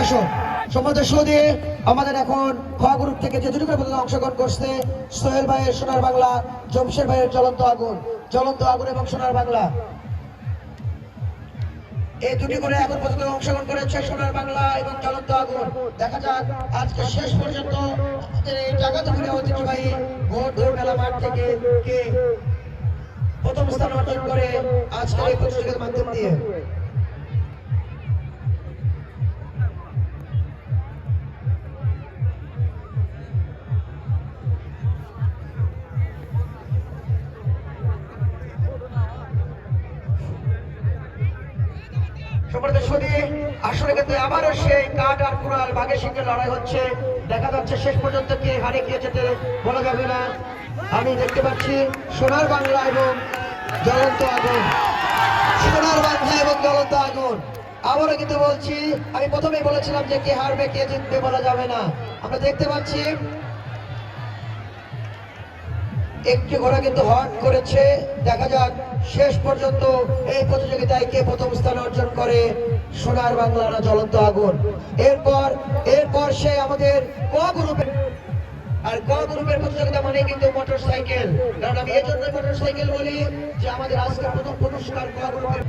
আসো সম্মানিত সুধী, আমাদের এখন খ গ্রুপ থেকে যে দুটি করে প্রতিযোগিতায় অংশগ্রহণ করছে সোহেল ভাইয়ের সোনার বাংলা, জমশের ভাইয়ের জ্বলন্ত আগুন এবং সোনার বাংলা। এই দুটি করে এখন পর্যন্ত অংশগ্রহণ করেছে সোনার বাংলা এবং জ্বলন্ত আগুন। দেখা যাক আজকে শেষ পর্যন্ত আমাদের এই জায়গাতে ফিরে ঐতিহ্যবাহী ভোট মেলা মাঠ থেকে কে প্রথম স্থান অর্জন করে আজকের এই প্রতিযোগিতার মাধ্যম দিয়ে। আসলে কিন্তু আবারও সেই কাঠ আর কুড়াল বাঘের সঙ্গে লড়াই হচ্ছে। দেখা যাচ্ছে শেষ পর্যন্ত কে হারিয়ে গিয়েছে বলা যাবে না। আমি দেখতে পাচ্ছি সোনার বাংলা এবং জ্বলন্ত আগুন, সোনার বাংলা এবং জ্বলন্ত আগুন। আবারও কিন্তু বলছি, আমি প্রথমেই বলেছিলাম যে কে হারবে কে জিতবে বলা যাবে না। আমরা দেখতে পাচ্ছি একটি ঘোড়া কিন্তু হট করেছে। দেখা যাক শেষ পর্যন্ত এই প্রতিযোগিতায় কে প্রথম স্থান অর্জন করে, সোনার বাংলা না জ্বলন্ত আগুন। এরপর সে আমাদের ক গ্রুপের, আর ক গ্রুপের প্রতিযোগিতা মানে কিন্তু মোটর সাইকেল। কারণ আমি এই জন্য মোটর সাইকেল বলি যে আমাদের আজকে প্রথম পুরস্কার ক গ্রুপের।